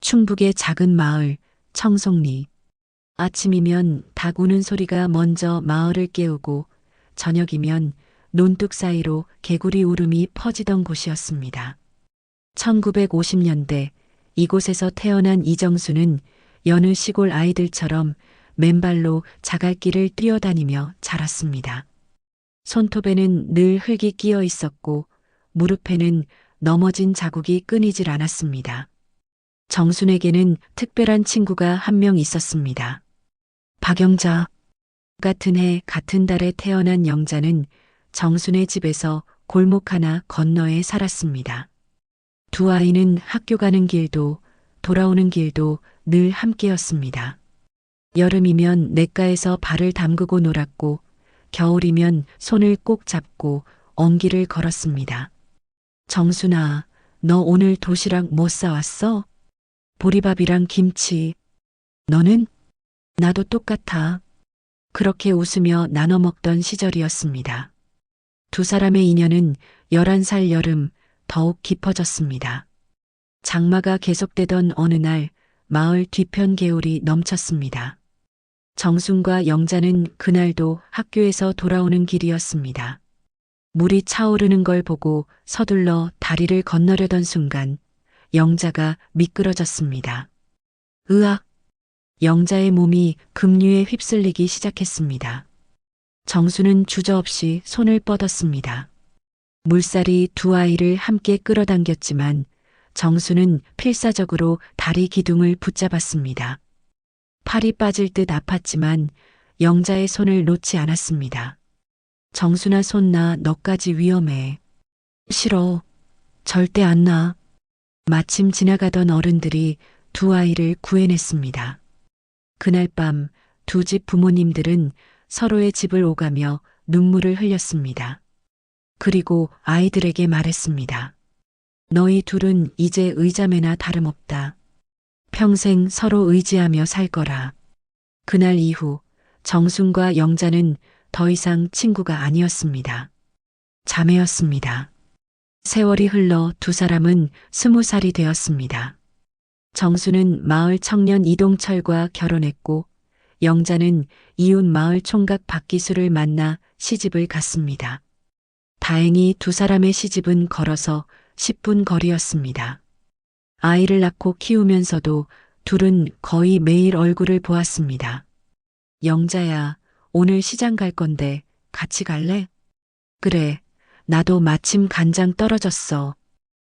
충북의 작은 마을, 청송리. 아침이면 닭 우는 소리가 먼저 마을을 깨우고 저녁이면 논둑 사이로 개구리 울음이 퍼지던 곳이었습니다. 1950년대 이곳에서 태어난 이정수는 여느 시골 아이들처럼 맨발로 자갈길을 뛰어다니며 자랐습니다. 손톱에는 늘 흙이 끼어 있었고 무릎에는 넘어진 자국이 끊이질 않았습니다. 정순에게는 특별한 친구가 한 명 있었습니다. 박영자. 같은 해 같은 달에 태어난 영자는 정순의 집에서 골목 하나 건너에 살았습니다. 두 아이는 학교 가는 길도 돌아오는 길도 늘 함께였습니다. 여름이면 냇가에서 발을 담그고 놀았고 겨울이면 손을 꼭 잡고 언기를 걸었습니다. 정순아, 너 오늘 도시락 뭐 싸왔어? 보리밥이랑 김치. 너는? 나도 똑같아. 그렇게 웃으며 나눠 먹던 시절이었습니다. 두 사람의 인연은 11살 여름 더욱 깊어졌습니다. 장마가 계속되던 어느 날 마을 뒤편 개울이 넘쳤습니다. 정순과 영자는 그날도 학교에서 돌아오는 길이었습니다. 물이 차오르는 걸 보고 서둘러 다리를 건너려던 순간 영자가 미끄러졌습니다. 으악! 영자의 몸이 급류에 휩쓸리기 시작했습니다. 정수는 주저없이 손을 뻗었습니다. 물살이 두 아이를 함께 끌어당겼지만 정수는 필사적으로 다리 기둥을 붙잡았습니다. 팔이 빠질 듯 아팠지만 영자의 손을 놓지 않았습니다. 정순아, 손 놔. 너까지 위험해. 싫어. 절대 안 놔. 마침 지나가던 어른들이 두 아이를 구해냈습니다. 그날 밤 두 집 부모님들은 서로의 집을 오가며 눈물을 흘렸습니다. 그리고 아이들에게 말했습니다. 너희 둘은 이제 의자매나 다름없다. 평생 서로 의지하며 살 거라. 그날 이후 정순과 영자는 더 이상 친구가 아니었습니다. 자매였습니다. 세월이 흘러 두 사람은 20살이 되었습니다. 정수는 마을 청년 이동철과 결혼했고 영자는 이웃 마을 총각 박기수를 만나 시집을 갔습니다. 다행히 두 사람의 시집은 걸어서 10분 거리였습니다. 아이를 낳고 키우면서도 둘은 거의 매일 얼굴을 보았습니다. 영자야, 오늘 시장 갈 건데 같이 갈래? 그래, 나도 마침 간장 떨어졌어.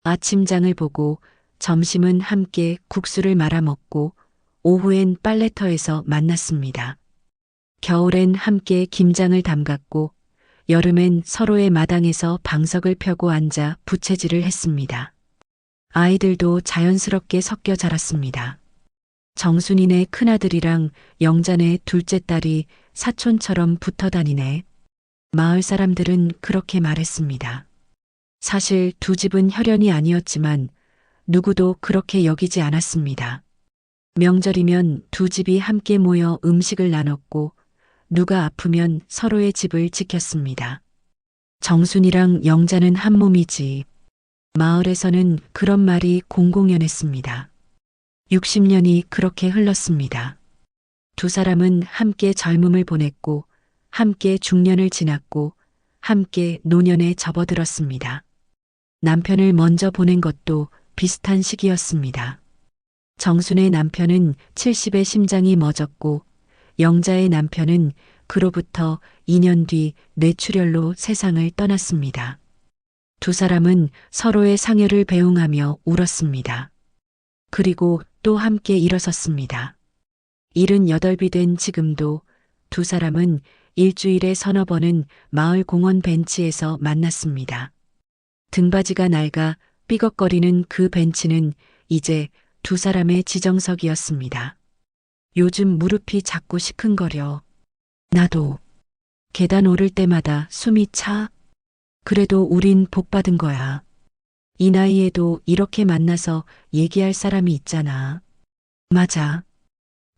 아침장을 보고 점심은 함께 국수를 말아 먹고 오후엔 빨래터에서 만났습니다. 겨울엔 함께 김장을 담갔고 여름엔 서로의 마당에서 방석을 펴고 앉아 부채질을 했습니다. 아이들도 자연스럽게 섞여 자랐습니다. 정순이네 큰아들이랑 영자네 둘째 딸이 사촌처럼 붙어 다니네. 마을 사람들은 그렇게 말했습니다. 사실 두 집은 혈연이 아니었지만 누구도 그렇게 여기지 않았습니다. 명절이면 두 집이 함께 모여 음식을 나눴고 누가 아프면 서로의 집을 지켰습니다. 정순이랑 영자는 한 몸이지. 마을에서는 그런 말이 공공연했습니다. 60년이 그렇게 흘렀습니다. 두 사람은 함께 젊음을 보냈고 함께 중년을 지났고 함께 노년에 접어들었습니다. 남편을 먼저 보낸 것도 비슷한 시기였습니다. 정순의 남편은 70에 심장이 멎었고 영자의 남편은 그로부터 2년 뒤 뇌출혈로 세상을 떠났습니다. 두 사람은 서로의 상여를 배웅하며 울었습니다. 그리고 또 함께 일어섰습니다. 78이 된 지금도 두 사람은 일주일에 서너 번은 마을 공원 벤치에서 만났습니다. 등받이가 낡아 삐걱거리는 그 벤치는 이제 두 사람의 지정석이었습니다. 요즘 무릎이 자꾸 시큰거려. 나도. 계단 오를 때마다 숨이 차. 그래도 우린 복 받은 거야. 이 나이에도 이렇게 만나서 얘기할 사람이 있잖아. 맞아.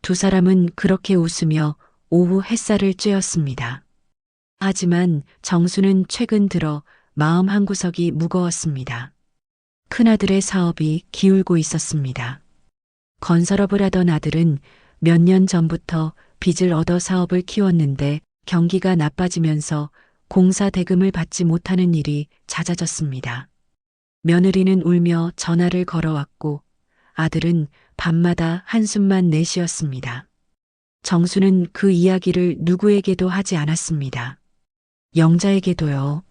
두 사람은 그렇게 웃으며 오후 햇살을 쬐었습니다. 하지만 정수는 최근 들어 마음 한구석이 무거웠습니다. 큰아들의 사업이 기울고 있었습니다. 건설업을 하던 아들은 몇 년 전부터 빚을 얻어 사업을 키웠는데 경기가 나빠지면서 공사 대금을 받지 못하는 일이 잦아졌습니다. 며느리는 울며 전화를 걸어왔고 아들은 밤마다 한숨만 내쉬었습니다. 정수는 그 이야기를 누구에게도 하지 않았습니다. 영자에게도요.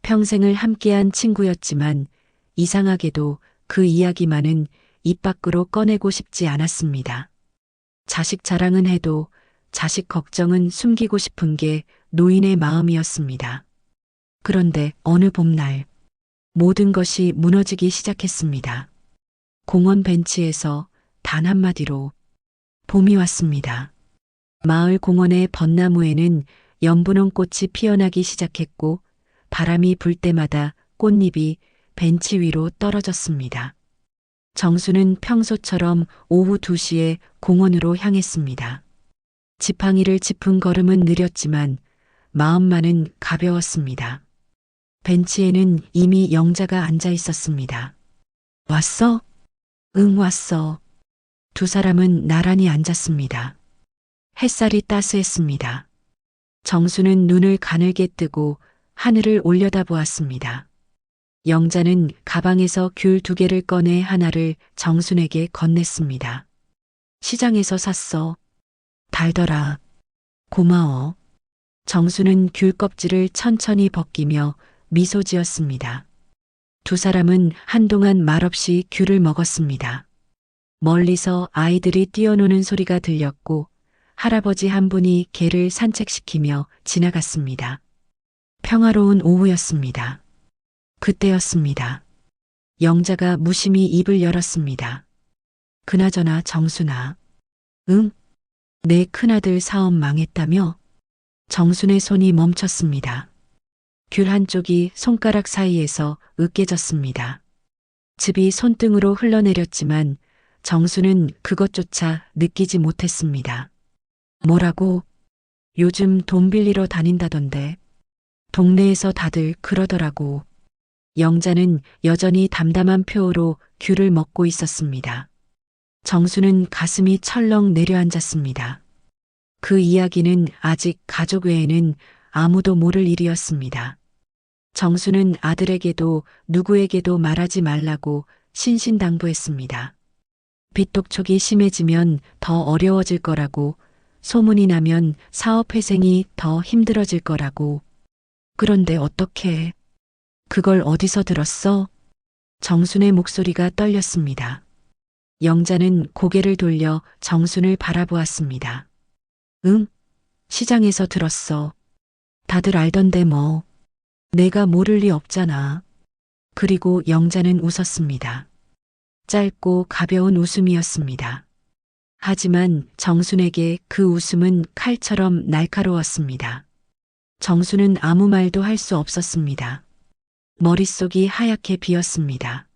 평생을 함께한 친구였지만 이상하게도 그 이야기만은 입 밖으로 꺼내고 싶지 않았습니다. 자식 자랑은 해도 자식 걱정은 숨기고 싶은 게 노인의 마음이었습니다. 그런데 어느 봄날 모든 것이 무너지기 시작했습니다. 공원 벤치에서 단 한마디로 봄이 왔습니다. 마을 공원의 벚나무에는 연분홍 꽃이 피어나기 시작했고 바람이 불 때마다 꽃잎이 벤치 위로 떨어졌습니다. 정수는 평소처럼 오후 2시에 공원으로 향했습니다. 지팡이를 짚은 걸음은 느렸지만 마음만은 가벼웠습니다. 벤치에는 이미 영자가 앉아 있었습니다. 왔어? 응, 왔어. 두 사람은 나란히 앉았습니다. 햇살이 따스했습니다. 정수는 눈을 가늘게 뜨고 하늘을 올려다보았습니다. 영자는 가방에서 귤 2개를 꺼내 하나를 정순에게 건넸습니다. 시장에서 샀어. 달더라. 고마워. 정수는 귤 껍질을 천천히 벗기며 미소 지었습니다. 두 사람은 한동안 말없이 귤을 먹었습니다. 멀리서 아이들이 뛰어노는 소리가 들렸고 할아버지 한 분이 개를 산책시키며 지나갔습니다. 평화로운 오후였습니다. 그때였습니다. 영자가 무심히 입을 열었습니다. 그나저나 정순아. 응? 내 큰아들 사업 망했다며? 정순의 손이 멈췄습니다. 귤 한쪽이 손가락 사이에서 으깨졌습니다. 즙이 손등으로 흘러내렸지만 정수는 그것조차 느끼지 못했습니다. 뭐라고? 요즘 돈 빌리러 다닌다던데. 동네에서 다들 그러더라고. 영자는 여전히 담담한 표호로 귤을 먹고 있었습니다. 정수는 가슴이 철렁 내려앉았습니다. 그 이야기는 아직 가족 외에는 아무도 모를 일이었습니다. 정수는 아들에게도 누구에게도 말하지 말라고 신신당부했습니다. 빚독촉이 심해지면 더 어려워질 거라고, 소문이 나면 사업회생이 더 힘들어질 거라고. 그런데 어떻게? 그걸 어디서 들었어? 정순의 목소리가 떨렸습니다. 영자는 고개를 돌려 정순을 바라보았습니다. 응? 시장에서 들었어. 다들 알던데 뭐. 내가 모를 리 없잖아. 그리고 영자는 웃었습니다. 짧고 가벼운 웃음이었습니다. 하지만 정순에게 그 웃음은 칼처럼 날카로웠습니다. 정순은 아무 말도 할 수 없었습니다. 머릿속이 하얗게 비었습니다.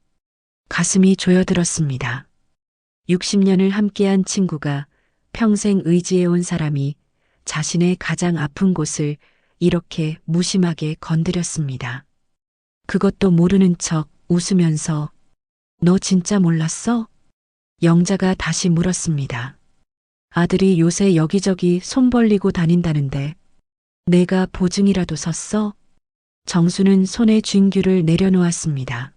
가슴이 조여들었습니다. 60년을 함께한 친구가, 평생 의지해온 사람이 자신의 가장 아픈 곳을 이렇게 무심하게 건드렸습니다. 그것도 모르는 척 웃으면서 너 진짜 몰랐어? 영자가 다시 물었습니다. 아들이 요새 여기저기 손 벌리고 다닌다는데 내가 보증이라도 섰어? 정수는 손에 쥔 귤을 내려놓았습니다.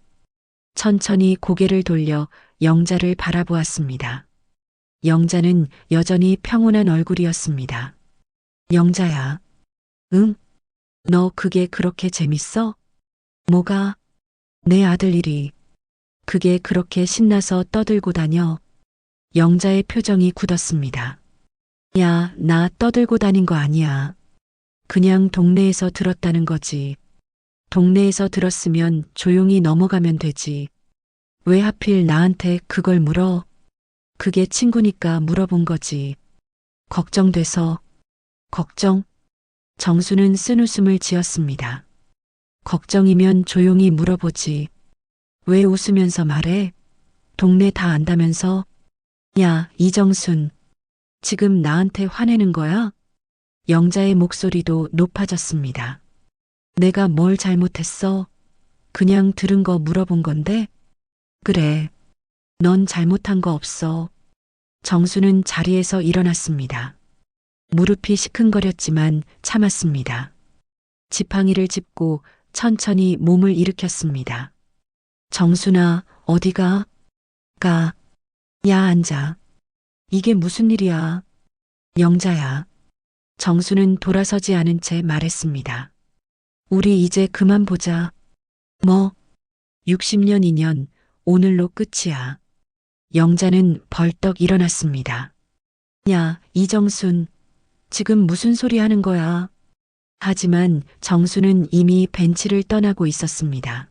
천천히 고개를 돌려 영자를 바라보았습니다. 영자는 여전히 평온한 얼굴이었습니다. 영자야. 응? 너 그게 그렇게 재밌어? 뭐가? 내 아들 일이. 그게 그렇게 신나서 떠들고 다녀. 영자의 표정이 굳었습니다. 야, 나 떠들고 다닌 거 아니야. 그냥 동네에서 들었다는 거지. 동네에서 들었으면 조용히 넘어가면 되지. 왜 하필 나한테 그걸 물어? 그게 친구니까 물어본 거지. 걱정돼서. 걱정? 정수는 쓴웃음을 지었습니다. 걱정이면 조용히 물어보지. 왜 웃으면서 말해? 동네 다 안다면서? 야, 이정순. 지금 나한테 화내는 거야? 영자의 목소리도 높아졌습니다. 내가 뭘 잘못했어? 그냥 들은 거 물어본 건데? 그래. 넌 잘못한 거 없어. 정수는 자리에서 일어났습니다. 무릎이 시큰거렸지만 참았습니다. 지팡이를 짚고 천천히 몸을 일으켰습니다. 정순아, 어디가? 가. 야, 앉아. 이게 무슨 일이야? 영자야. 정수는 돌아서지 않은 채 말했습니다. 우리 이제 그만 보자. 뭐? 60년 인연, 오늘로 끝이야. 영자는 벌떡 일어났습니다. 야, 이정순, 지금 무슨 소리 하는 거야? 하지만 정수는 이미 벤치를 떠나고 있었습니다.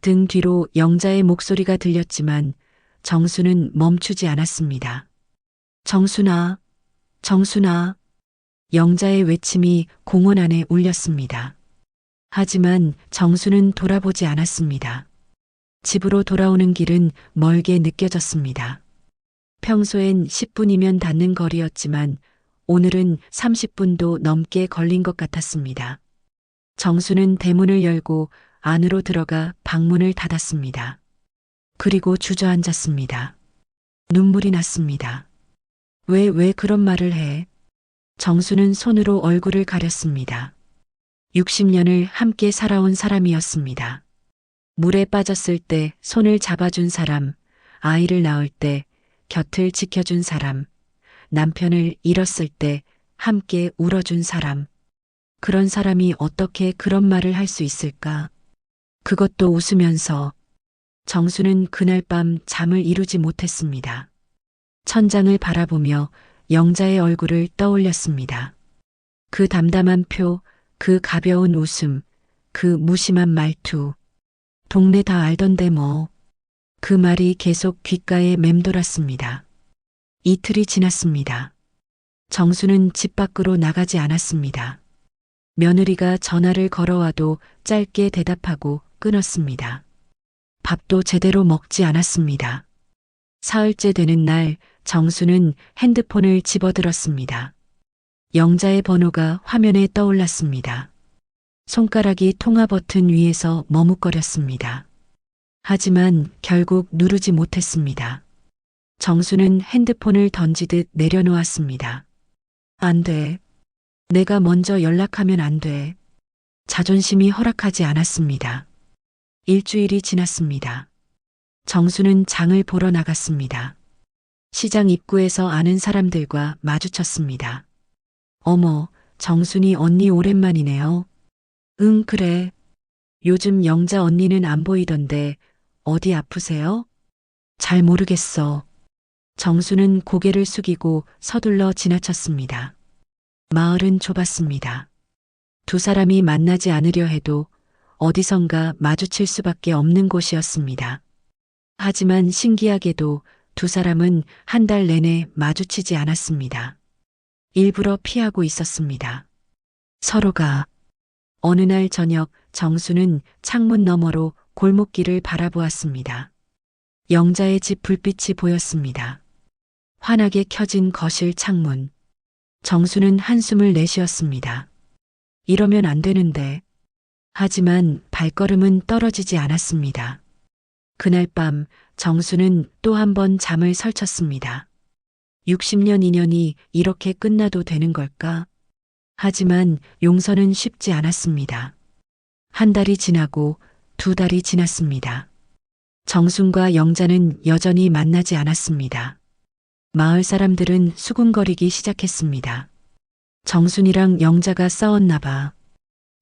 등 뒤로 영자의 목소리가 들렸지만 정수는 멈추지 않았습니다. 정순아, 정순아. 영자의 외침이 공원 안에 울렸습니다. 하지만 정수는 돌아보지 않았습니다. 집으로 돌아오는 길은 멀게 느껴졌습니다. 평소엔 10분이면 닿는 거리였지만 오늘은 30분도 넘게 걸린 것 같았습니다. 정수는 대문을 열고 안으로 들어가 방문을 닫았습니다. 그리고 주저앉았습니다. 눈물이 났습니다. 왜 그런 말을 해? 정수는 손으로 얼굴을 가렸습니다. 60년을 함께 살아온 사람이었습니다. 물에 빠졌을 때 손을 잡아준 사람, 아이를 낳을 때 곁을 지켜준 사람, 남편을 잃었을 때 함께 울어준 사람. 그런 사람이 어떻게 그런 말을 할 수 있을까? 그것도 웃으면서. 정수는 그날 밤 잠을 이루지 못했습니다. 천장을 바라보며 영자의 얼굴을 떠올렸습니다. 그 담담한 표, 그 가벼운 웃음, 그 무심한 말투. 동네 다 알던데 뭐. 그 말이 계속 귓가에 맴돌았습니다. 이틀이 지났습니다. 정수는 집 밖으로 나가지 않았습니다. 며느리가 전화를 걸어와도 짧게 대답하고 끊었습니다. 밥도 제대로 먹지 않았습니다. 사흘째 되는 날 정수는 핸드폰을 집어들었습니다. 영자의 번호가 화면에 떠올랐습니다. 손가락이 통화 버튼 위에서 머뭇거렸습니다. 하지만 결국 누르지 못했습니다. 정수는 핸드폰을 던지듯 내려놓았습니다. 안 돼. 내가 먼저 연락하면 안 돼. 자존심이 허락하지 않았습니다. 일주일이 지났습니다. 정수는 장을 보러 나갔습니다. 시장 입구에서 아는 사람들과 마주쳤습니다. 어머, 정순이 언니 오랜만이네요. 응, 그래. 요즘 영자 언니는 안 보이던데 어디 아프세요? 잘 모르겠어. 정수는 고개를 숙이고 서둘러 지나쳤습니다. 마을은 좁았습니다. 두 사람이 만나지 않으려 해도 어디선가 마주칠 수밖에 없는 곳이었습니다. 하지만 신기하게도 두 사람은 한 달 내내 마주치지 않았습니다. 일부러 피하고 있었습니다. 서로가. 어느 날 저녁 정수는 창문 너머로 골목길을 바라보았습니다. 영자의 집 불빛이 보였습니다. 환하게 켜진 거실 창문. 정수는 한숨을 내쉬었습니다. 이러면 안 되는데. 하지만 발걸음은 떨어지지 않았습니다. 그날 밤 정수는 또 한 번 잠을 설쳤습니다. 60년 인연이 이렇게 끝나도 되는 걸까? 하지만 용서는 쉽지 않았습니다. 한 달이 지나고 두 달이 지났습니다. 정순과 영자는 여전히 만나지 않았습니다. 마을 사람들은 수군거리기 시작했습니다. 정순이랑 영자가 싸웠나 봐.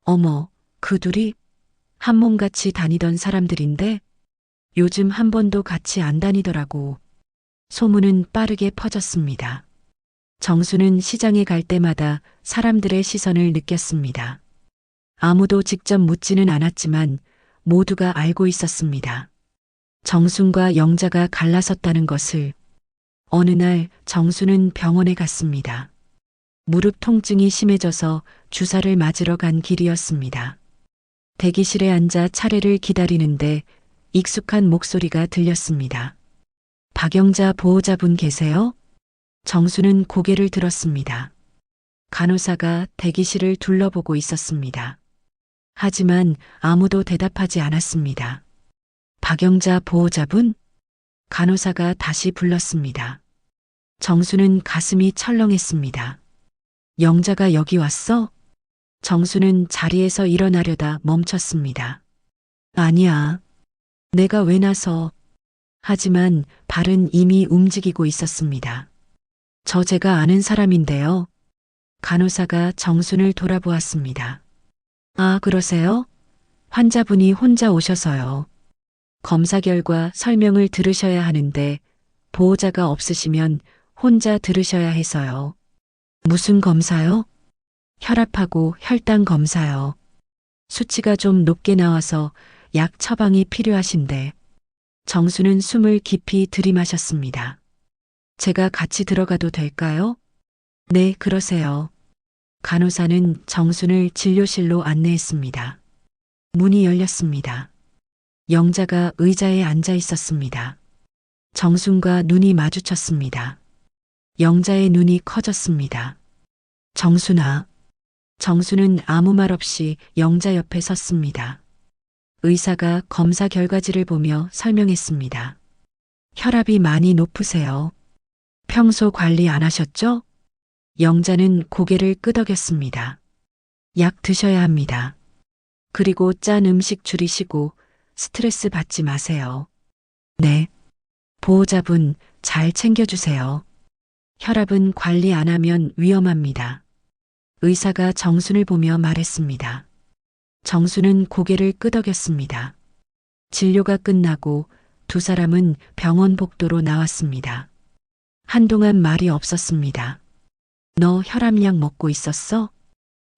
어머, 그 둘이 한 몸같이 다니던 사람들인데 요즘 한 번도 같이 안 다니더라고. 소문은 빠르게 퍼졌습니다. 정수는 시장에 갈 때마다 사람들의 시선을 느꼈습니다. 아무도 직접 묻지는 않았지만 모두가 알고 있었습니다. 정순과 영자가 갈라섰다는 것을. 어느 날 정수는 병원에 갔습니다. 무릎 통증이 심해져서 주사를 맞으러 간 길이었습니다. 대기실에 앉아 차례를 기다리는데 익숙한 목소리가 들렸습니다. 박영자 보호자분 계세요? 정수는 고개를 들었습니다. 간호사가 대기실을 둘러보고 있었습니다. 하지만 아무도 대답하지 않았습니다. 박영자 보호자분? 간호사가 다시 불렀습니다. 정수는 가슴이 철렁했습니다. 영자가 여기 왔어? 정수는 자리에서 일어나려다 멈췄습니다. 아니야. 내가 왜 나서. 하지만 발은 이미 움직이고 있었습니다. 저 제가 아는 사람인데요. 간호사가 정순을 돌아보았습니다. 아, 그러세요? 환자분이 혼자 오셔서요. 검사 결과 설명을 들으셔야 하는데 보호자가 없으시면 혼자 들으셔야 해서요. 무슨 검사요? 혈압하고 혈당 검사요. 수치가 좀 높게 나와서 약 처방이 필요하신데. 정수는 숨을 깊이 들이마셨습니다. 제가 같이 들어가도 될까요? 네, 그러세요. 간호사는 정순을 진료실로 안내했습니다. 문이 열렸습니다. 영자가 의자에 앉아 있었습니다. 정순과 눈이 마주쳤습니다. 영자의 눈이 커졌습니다. 정순아. 정순은 아무 말 없이 영자 옆에 섰습니다. 의사가 검사 결과지를 보며 설명했습니다. 혈압이 많이 높으세요. 평소 관리 안 하셨죠? 영자는 고개를 끄덕였습니다. 약 드셔야 합니다. 그리고 짠 음식 줄이시고 스트레스 받지 마세요. 네. 보호자분 잘 챙겨주세요. 혈압은 관리 안 하면 위험합니다. 의사가 정순을 보며 말했습니다. 정수는 고개를 끄덕였습니다. 진료가 끝나고 두 사람은 병원 복도로 나왔습니다. 한동안 말이 없었습니다. 너 혈압약 먹고 있었어?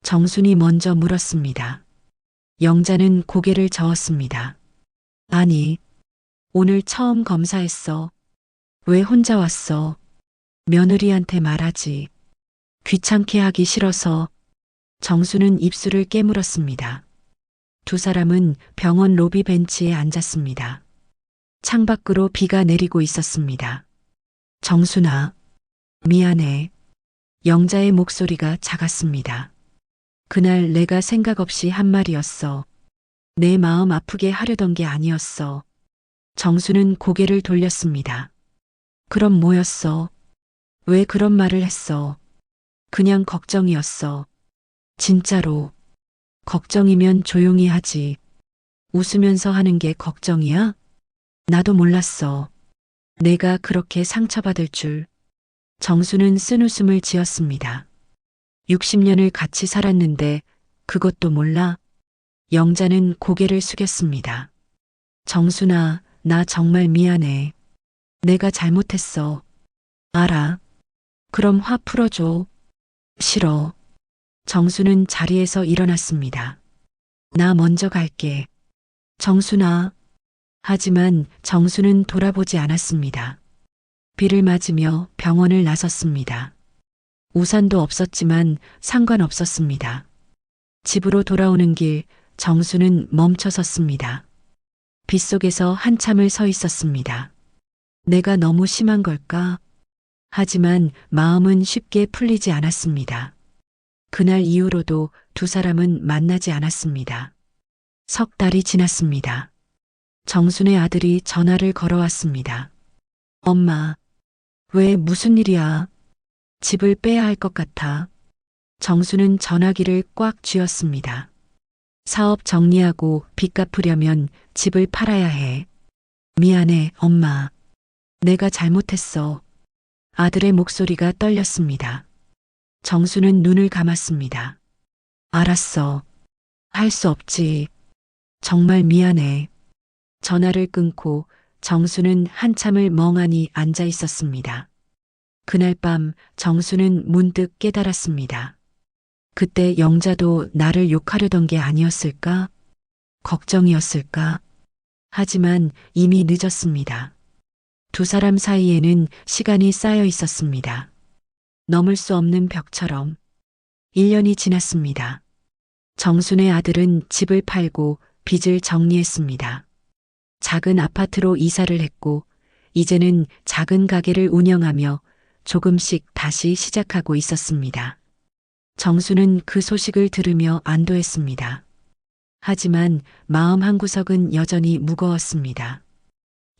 정순이 먼저 물었습니다. 영자는 고개를 저었습니다. 아니, 오늘 처음 검사했어. 왜 혼자 왔어? 며느리한테 말하지. 귀찮게 하기 싫어서. 정수는 입술을 깨물었습니다. 두 사람은 병원 로비 벤치에 앉았습니다. 창밖으로 비가 내리고 있었습니다. 정순아, 미안해. 영자의 목소리가 작았습니다. 그날 내가 생각 없이 한 말이었어. 내 마음 아프게 하려던 게 아니었어. 정수는 고개를 돌렸습니다. 그럼 뭐였어? 왜 그런 말을 했어? 그냥 걱정이었어. 진짜로. 걱정이면 조용히 하지. 웃으면서 하는 게 걱정이야? 나도 몰랐어. 내가 그렇게 상처받을 줄. 정수는 쓴웃음을 지었습니다. 60년을 같이 살았는데 그것도 몰라? 영자는 고개를 숙였습니다. 정순아, 나 정말 미안해. 내가 잘못했어. 알아. 그럼 화 풀어줘. 싫어. 정수는 자리에서 일어났습니다. 나 먼저 갈게. 정순아. 하지만 정수는 돌아보지 않았습니다. 비를 맞으며 병원을 나섰습니다. 우산도 없었지만 상관없었습니다. 집으로 돌아오는 길 정수는 멈춰 섰습니다. 빗속에서 한참을 서 있었습니다. 내가 너무 심한 걸까? 하지만 마음은 쉽게 풀리지 않았습니다. 그날 이후로도 두 사람은 만나지 않았습니다. 석 달이 지났습니다. 정순의 아들이 전화를 걸어왔습니다. 엄마, 왜 무슨 일이야? 집을 빼야 할 것 같아. 정수는 전화기를 꽉 쥐었습니다. 사업 정리하고 빚 갚으려면 집을 팔아야 해. 미안해, 엄마. 내가 잘못했어. 아들의 목소리가 떨렸습니다. 정수는 눈을 감았습니다. 알았어. 할 수 없지. 정말 미안해. 전화를 끊고 정수는 한참을 멍하니 앉아 있었습니다. 그날 밤 정수는 문득 깨달았습니다. 그때 영자도 나를 욕하려던 게 아니었을까? 걱정이었을까? 하지만 이미 늦었습니다. 두 사람 사이에는 시간이 쌓여 있었습니다. 넘을 수 없는 벽처럼. 1년이 지났습니다. 정순의 아들은 집을 팔고 빚을 정리했습니다. 작은 아파트로 이사를 했고 이제는 작은 가게를 운영하며 조금씩 다시 시작하고 있었습니다. 정수는 그 소식을 들으며 안도했습니다. 하지만 마음 한구석은 여전히 무거웠습니다.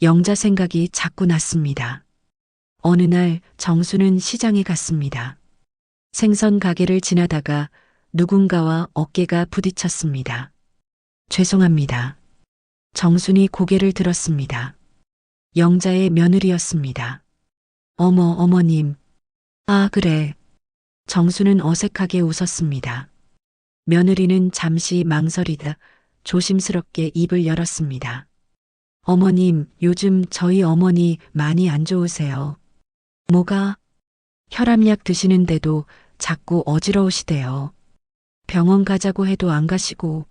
영자 생각이 자꾸 났습니다. 어느 날 정수는 시장에 갔습니다. 생선 가게를 지나다가 누군가와 어깨가 부딪혔습니다. 죄송합니다. 정순이 고개를 들었습니다. 영자의 며느리였습니다. 어머님. 아, 그래. 정수는 어색하게 웃었습니다. 며느리는 잠시 망설이다 조심스럽게 입을 열었습니다. 어머님, 요즘 저희 어머니 많이 안 좋으세요. 뭐가? 혈압약 드시는데도 자꾸 어지러우시대요. 병원 가자고 해도 안 가시고.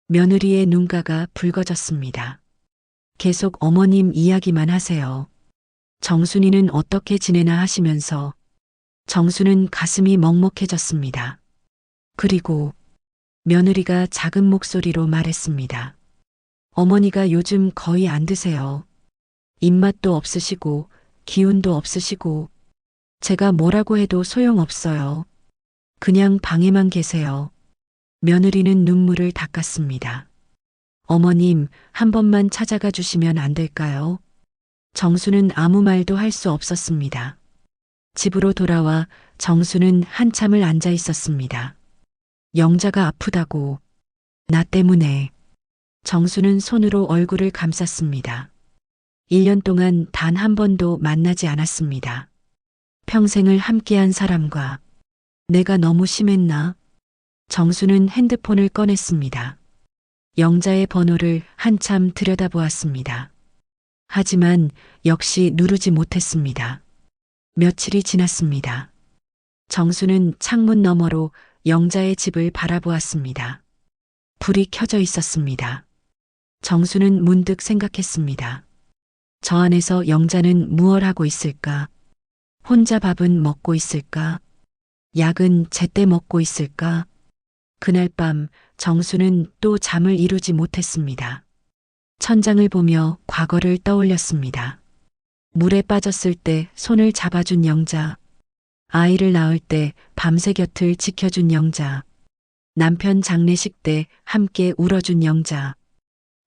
며느리의 눈가가 붉어졌습니다. 계속 어머님 이야기만 하세요. 정순이는 어떻게 지내나 하시면서 정수는 가슴이 먹먹해졌습니다. 그리고 며느리가 작은 목소리로 말했습니다. 어머니가 요즘 거의 안 드세요. 입맛도 없으시고 기운도 없으시고 제가 뭐라고 해도 소용없어요. 그냥 방에만 계세요. 며느리는 눈물을 닦았습니다. 어머님, 한 번만 찾아가 주시면 안 될까요? 정수는 아무 말도 할 수 없었습니다. 집으로 돌아와 정수는 한참을 앉아 있었습니다. 영자가 아프다고. 나 때문에. 정수는 손으로 얼굴을 감쌌습니다. 1년 동안 단 한 번도 만나지 않았습니다. 평생을 함께한 사람과 내가 너무 심했나? 정수는 핸드폰을 꺼냈습니다. 영자의 번호를 한참 들여다보았습니다. 하지만 역시 누르지 못했습니다. 며칠이 지났습니다. 정수는 창문 너머로 영자의 집을 바라보았습니다. 불이 켜져 있었습니다. 정수는 문득 생각했습니다. 저 안에서 영자는 무얼 하고 있을까? 혼자 밥은 먹고 있을까? 약은 제때 먹고 있을까? 그날 밤 정수는 또 잠을 이루지 못했습니다. 천장을 보며 과거를 떠올렸습니다. 물에 빠졌을 때 손을 잡아준 영자, 아이를 낳을 때 밤새 곁을 지켜준 영자, 남편 장례식 때 함께 울어준 영자.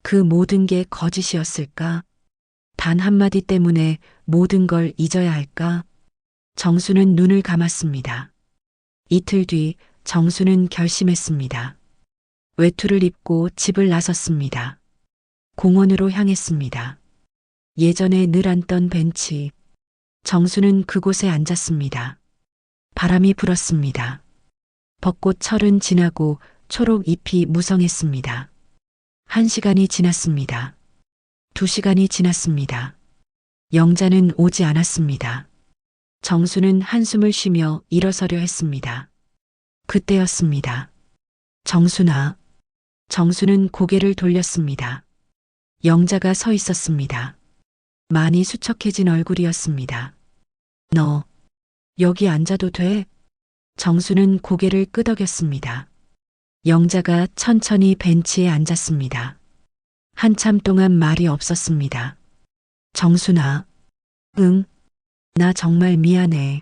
그 모든 게 거짓이었을까? 단 한마디 때문에 모든 걸 잊어야 할까? 정수는 눈을 감았습니다. 이틀 뒤 정수는 결심했습니다. 외투를 입고 집을 나섰습니다. 공원으로 향했습니다. 예전에 늘 앉던 벤치. 정수는 그곳에 앉았습니다. 바람이 불었습니다. 벚꽃 철은 지나고 초록 잎이 무성했습니다. 1시간이 지났습니다. 2시간이 지났습니다. 영자는 오지 않았습니다. 정수는 한숨을 쉬며 일어서려 했습니다. 그때였습니다. 정수나. 정수는 고개를 돌렸습니다. 영자가 서 있었습니다. 많이 수척해진 얼굴이었습니다. 너, 여기 앉아도 돼? 정수는 고개를 끄덕였습니다. 영자가 천천히 벤치에 앉았습니다. 한참 동안 말이 없었습니다. 정수나. 응, 나 정말 미안해.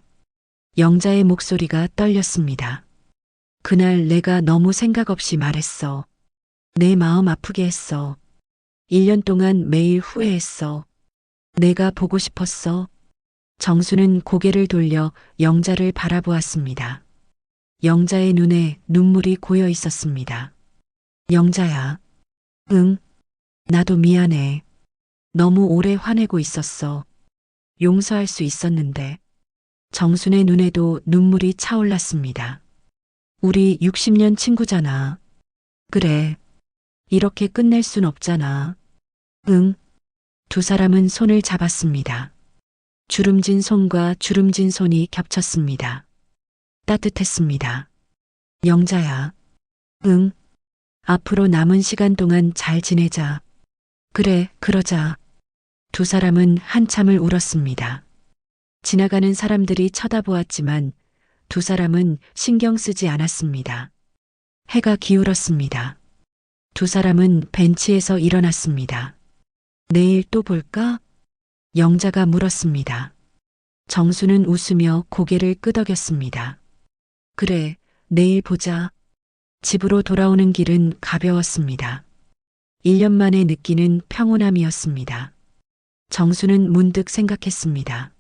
영자의 목소리가 떨렸습니다. 그날 내가 너무 생각 없이 말했어. 내 마음 아프게 했어. 1년 동안 매일 후회했어. 내가 보고 싶었어. 정수는 고개를 돌려 영자를 바라보았습니다. 영자의 눈에 눈물이 고여 있었습니다. 영자야. 응, 나도 미안해. 너무 오래 화내고 있었어. 용서할 수 있었는데. 정순의 눈에도 눈물이 차올랐습니다. 우리 60년 친구잖아. 그래. 이렇게 끝낼 순 없잖아. 응. 두 사람은 손을 잡았습니다. 주름진 손과 주름진 손이 겹쳤습니다. 따뜻했습니다. 영자야. 응. 앞으로 남은 시간 동안 잘 지내자. 그래, 그러자. 두 사람은 한참을 울었습니다. 지나가는 사람들이 쳐다보았지만 두 사람은 신경 쓰지 않았습니다. 해가 기울었습니다. 두 사람은 벤치에서 일어났습니다. 내일 또 볼까? 영자가 물었습니다. 정수는 웃으며 고개를 끄덕였습니다. 그래, 내일 보자. 집으로 돌아오는 길은 가벼웠습니다. 1년 만에 느끼는 평온함이었습니다. 정수는 문득 생각했습니다.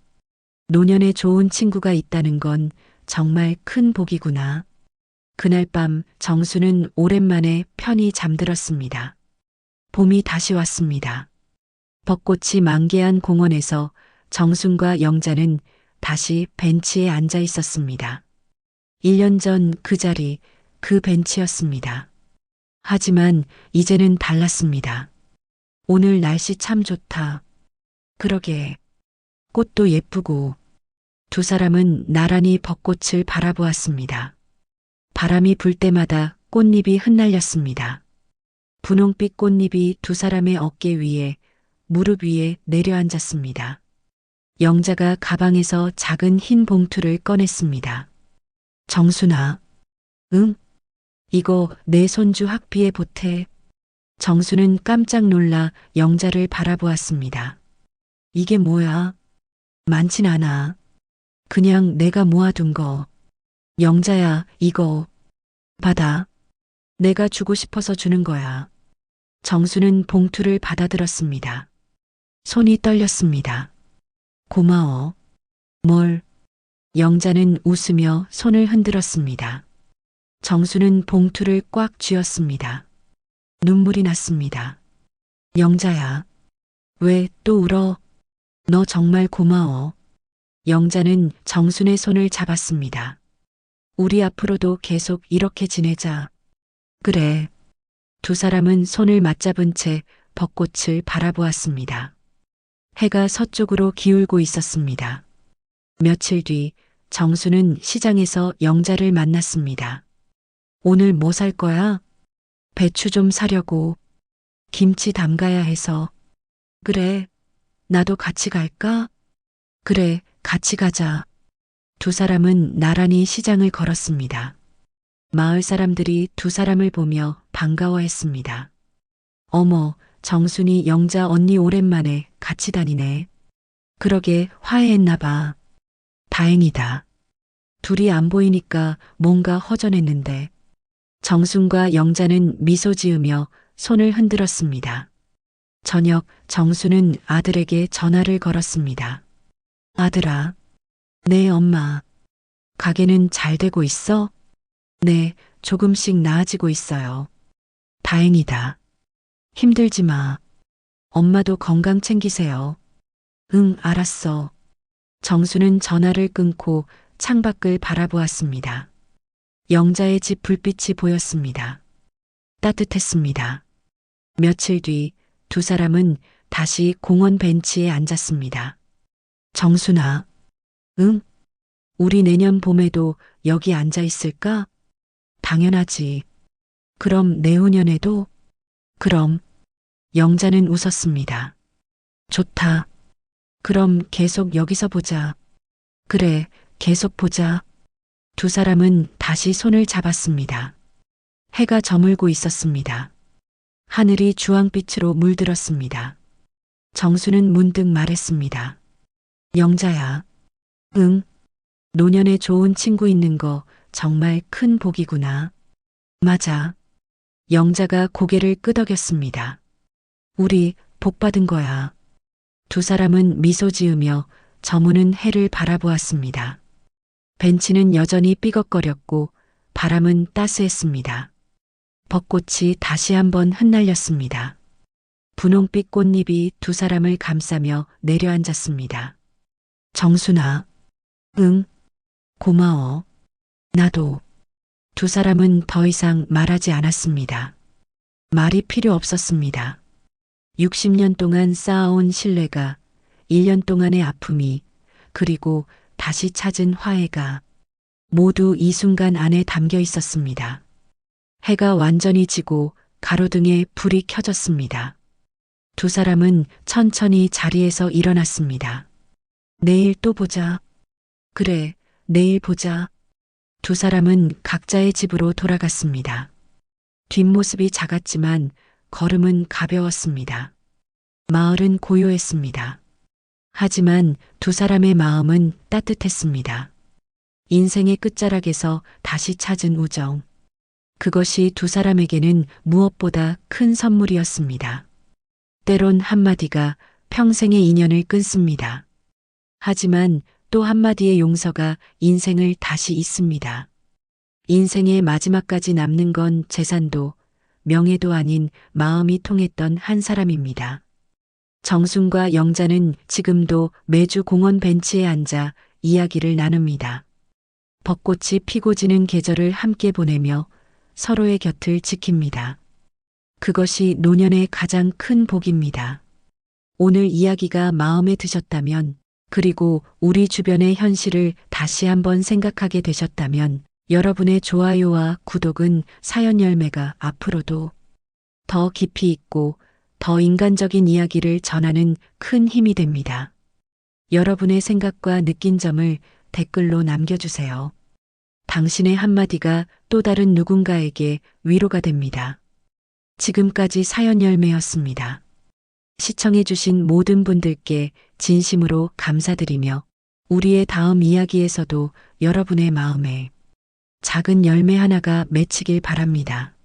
노년에 좋은 친구가 있다는 건 정말 큰 복이구나. 그날 밤 정수는 오랜만에 편히 잠들었습니다. 봄이 다시 왔습니다. 벚꽃이 만개한 공원에서 정순과 영자는 다시 벤치에 앉아 있었습니다. 1년 전 그 자리, 그 벤치였습니다. 하지만 이제는 달랐습니다. 오늘 날씨 참 좋다. 그러게. 꽃도 예쁘고. 두 사람은 나란히 벚꽃을 바라보았습니다. 바람이 불 때마다 꽃잎이 흩날렸습니다. 분홍빛 꽃잎이 두 사람의 어깨 위에, 무릎 위에 내려앉았습니다. 영자가 가방에서 작은 흰 봉투를 꺼냈습니다. 정순아. 응? 이거 내 손주 학비에 보태. 정수는 깜짝 놀라 영자를 바라보았습니다. 이게 뭐야? 많진 않아. 그냥 내가 모아둔 거. 영자야, 이거 받아. 내가 주고 싶어서 주는 거야. 정수는 봉투를 받아들었습니다. 손이 떨렸습니다. 고마워. 뭘? 영자는 웃으며 손을 흔들었습니다. 정수는 봉투를 꽉 쥐었습니다. 눈물이 났습니다. 영자야. 왜 또 울어? 너 정말 고마워. 영자는 정순의 손을 잡았습니다. 우리 앞으로도 계속 이렇게 지내자. 그래. 두 사람은 손을 맞잡은 채 벚꽃을 바라보았습니다. 해가 서쪽으로 기울고 있었습니다. 며칠 뒤 정수는 시장에서 영자를 만났습니다. 오늘 뭐 살 거야? 배추 좀 사려고. 김치 담가야 해서. 그래. 나도 같이 갈까? 그래, 같이 가자. 두 사람은 나란히 시장을 걸었습니다. 마을 사람들이 두 사람을 보며 반가워했습니다. 어머, 정순이 영자 언니 오랜만에 같이 다니네. 그러게 화해했나 봐. 다행이다. 둘이 안 보이니까 뭔가 허전했는데. 정순과 영자는 미소 지으며 손을 흔들었습니다. 저녁 정수는 아들에게 전화를 걸었습니다. 아들아. 네, 엄마. 가게는 잘 되고 있어? 네, 조금씩 나아지고 있어요. 다행이다. 힘들지 마. 엄마도 건강 챙기세요. 응, 알았어. 정수는 전화를 끊고 창밖을 바라보았습니다. 영자의 집 불빛이 보였습니다. 따뜻했습니다. 며칠 뒤 두 사람은 다시 공원 벤치에 앉았습니다. 정순아. 응? 우리 내년 봄에도 여기 앉아 있을까? 당연하지. 그럼 내후년에도? 그럼. 영자는 웃었습니다. 좋다. 그럼 계속 여기서 보자. 그래, 계속 보자. 두 사람은 다시 손을 잡았습니다. 해가 저물고 있었습니다. 하늘이 주황빛으로 물들었습니다. 정수는 문득 말했습니다. 영자야. 응. 노년에 좋은 친구 있는 거 정말 큰 복이구나. 맞아. 영자가 고개를 끄덕였습니다. 우리 복 받은 거야. 두 사람은 미소 지으며 저무는 해를 바라보았습니다. 벤치는 여전히 삐걱거렸고 바람은 따스했습니다. 벚꽃이 다시 한번 흩날렸습니다. 분홍빛 꽃잎이 두 사람을 감싸며 내려앉았습니다. 정순아. 응. 고마워. 나도. 두 사람은 더 이상 말하지 않았습니다. 말이 필요 없었습니다. 60년 동안 쌓아온 신뢰가, 1년 동안의 아픔이, 그리고 다시 찾은 화해가 모두 이 순간 안에 담겨 있었습니다. 해가 완전히 지고 가로등에 불이 켜졌습니다. 두 사람은 천천히 자리에서 일어났습니다. 내일 또 보자. 그래, 내일 보자. 두 사람은 각자의 집으로 돌아갔습니다. 뒷모습이 작았지만 걸음은 가벼웠습니다. 마을은 고요했습니다. 하지만 두 사람의 마음은 따뜻했습니다. 인생의 끝자락에서 다시 찾은 우정. 그것이 두 사람에게는 무엇보다 큰 선물이었습니다. 때론 한마디가 평생의 인연을 끊습니다. 하지만 또 한마디의 용서가 인생을 다시 잇습니다. 인생의 마지막까지 남는 건 재산도 명예도 아닌 마음이 통했던 한 사람입니다. 정순과 영자는 지금도 매주 공원 벤치에 앉아 이야기를 나눕니다. 벚꽃이 피고 지는 계절을 함께 보내며 서로의 곁을 지킵니다. 그것이 노년의 가장 큰 복입니다. 오늘 이야기가 마음에 드셨다면, 그리고 우리 주변의 현실을 다시 한번 생각하게 되셨다면, 여러분의 좋아요와 구독은 사연 열매가 앞으로도 더 깊이 있고 더 인간적인 이야기를 전하는 큰 힘이 됩니다. 여러분의 생각과 느낀 점을 댓글로 남겨주세요. 당신의 한마디가 또 다른 누군가에게 위로가 됩니다. 지금까지 사연 열매였습니다. 시청해주신 모든 분들께 진심으로 감사드리며 우리의 다음 이야기에서도 여러분의 마음에 작은 열매 하나가 맺히길 바랍니다.